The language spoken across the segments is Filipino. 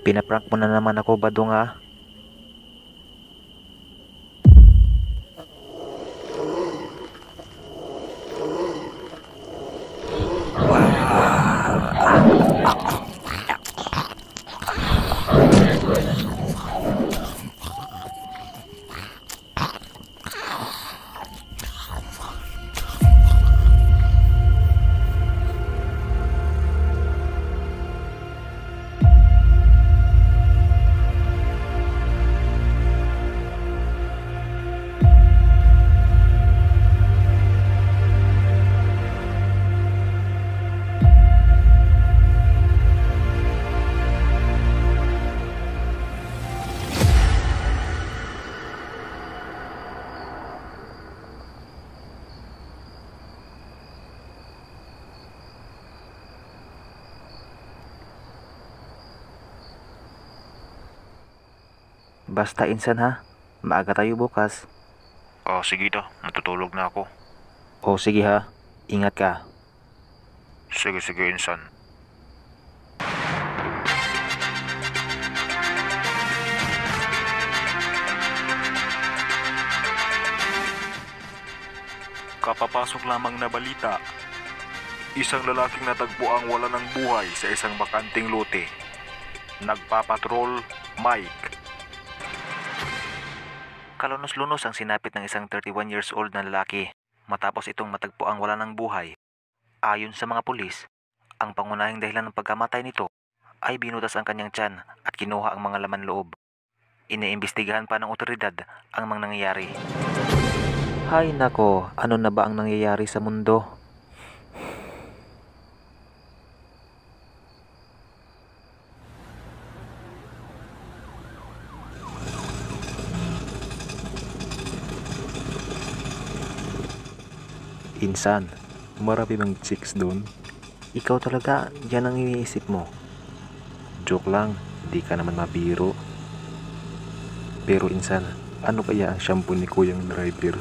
Pinaprank mo na naman ako, Badong ha? Basta insan ha, maaga tayo bukas. Sige na, matutulog na ako. O sige ha, ingat ka. Sige, insan. Kapapasok lamang na balita. Isang lalaking natagpo ang wala ng buhay sa isang bakanting lote. Nagpapatrol, Mike. Kalunos-lunos ang sinapit ng isang 31 years old na lalaki matapos itong matagpo ang wala ng buhay. Ayon sa mga pulis, ang pangunahing dahilan ng pagkamatay nito ay binutas ang kanyang tiyan at kinuha ang mga laman loob. Iniimbestigahan pa ng otoridad ang mga nangyayari. Hay nako, ano na ba ang nangyayari sa mundo? Insan, marami bang chicks doon? Ikaw talaga, yan ang iniisip mo. Joke lang, di ka naman mabiro. Pero insan, ano kaya ang shampoo ni Kuyang Driver?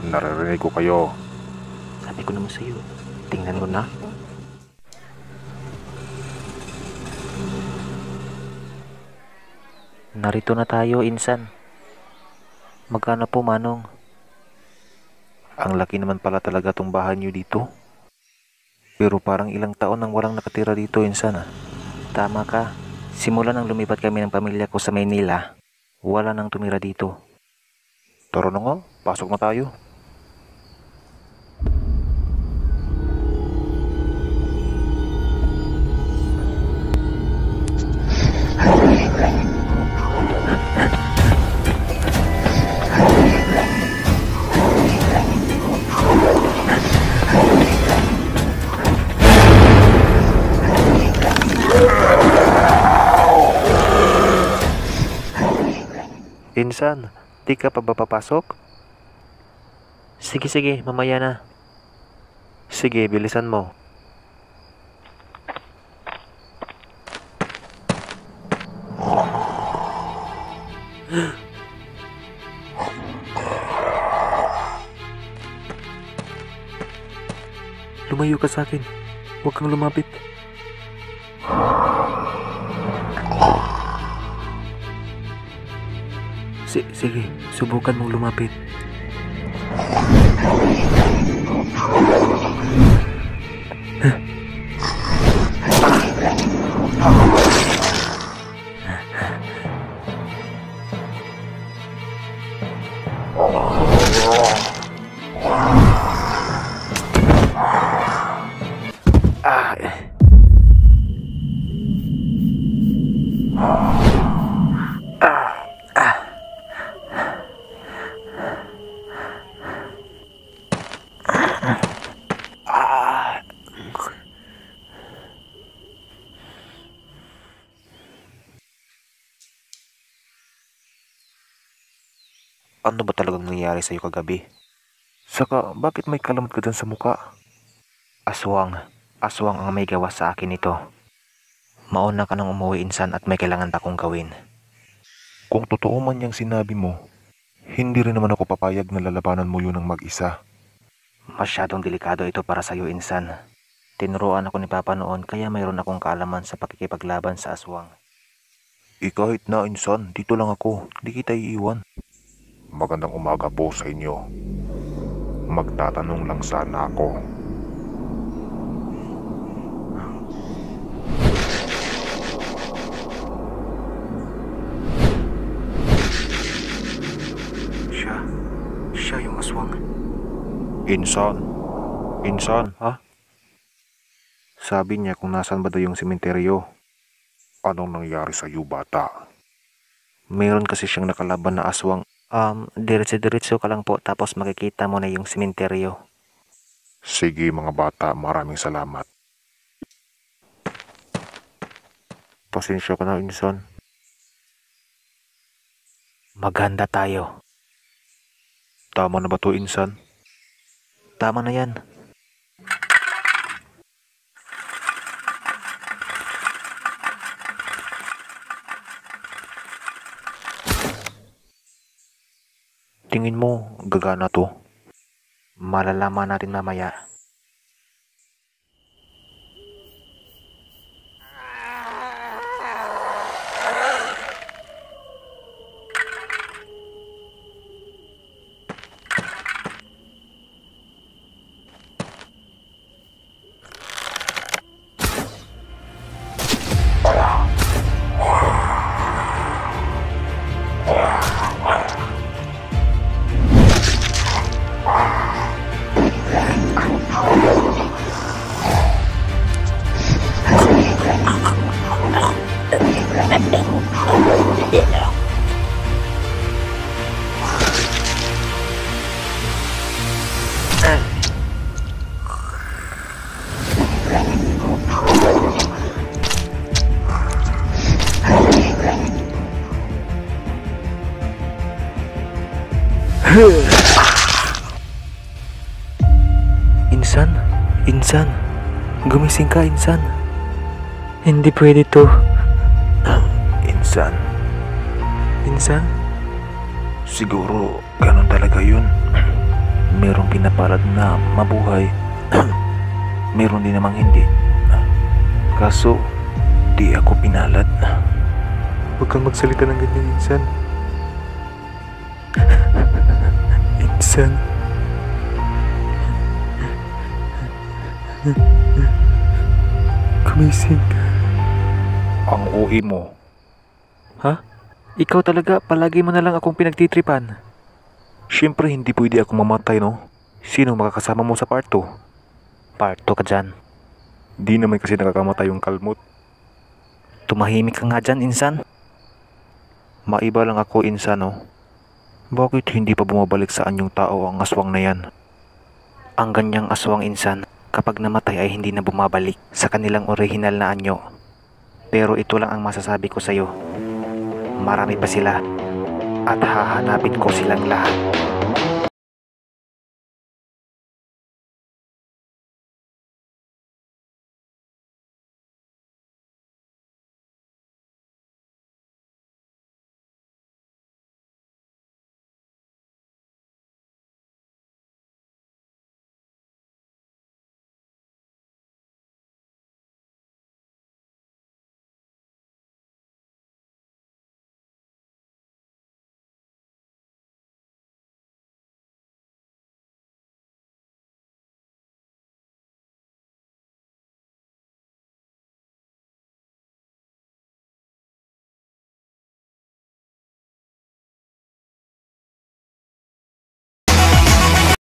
Naririnig ko kayo. Sabi ko naman sa'yo, tingnan mo na. Narito na tayo, insan. Magkano po, Manong? Ang laki naman pala talaga tong bahay niyo dito. Pero parang ilang taon nang walang nakatira dito, insan. Tama ka. Simula nang lumipat kami ng pamilya ko sa Maynila, wala nang tumira dito. Tara na nga, pasok na tayo. Insan, di ka pa ba papasok? Sige, mamaya na. Sige, bilisan mo. Lumayo ka sa akin. Huwag kang lumapit. Sige, subukan mong lumapit. Ano ba talagang nangyari sa'yo kagabi? Saka, bakit may kalamot ka dyan sa muka? Aswang ang may gawa sa akin ito. Mauna ka nang umuwi insan at may kailangan pa akong gawin. Kung totoo man yang sinabi mo, hindi rin naman ako papayag na lalabanan mo yun ng mag-isa. Masyadong delikado ito para sa'yo insan. Tinuruan ako ni Papa noon kaya mayroon akong kaalaman sa pakikipaglaban sa aswang. Kahit na insan, dito lang ako, di kita iiwan. Magandang umaga po sa inyo. Magtatanong lang sana ako. Siya yung aswang. Insan, ha? Sabi niya kung nasan ba daw yung sementeryo. Anong nangyari sa iyo, bata? Mayroon kasi siyang nakalaban na aswang. Diretso-diretso ka lang po tapos makikita mo na yung sementeryo. Sige mga bata, maraming salamat. Pasensya ka na, insan. Maghanda tayo. Tama na ba to, insan? Tama na yan. Tingin mo, gagana to? Malalaman natin mamaya. Insan, gumising ka, Insan. Hindi pwede to. Insan, siguro ganun talaga yun. Merong pinapalad na mabuhay. Meron din namang hindi. Kaso, di ako pinalad. Huwag kang magsalita ng ganyan, Insan. Insan. Gumising ka. Ang uwi mo. Ha? Ikaw talaga, palagi mo na lang akong pinagtitripan. Siyempre hindi pwede ako mamatay, no? Sino makakasama mo sa parto? Parto ka dyan. Di naman kasi nakakamatay yung kalmot. Tumahimik ka nga dyan, Insan. Maiba lang ako, Insan, no? Bakit hindi pa bumabalik sa anyong tao ang aswang na yan? Ang ganyang aswang, Insan, kapag namatay ay hindi na bumabalik sa kanilang orihinal na anyo. Pero ito lang ang masasabi ko sa'yo. Marami pa sila at hahanapin ko silang lahat.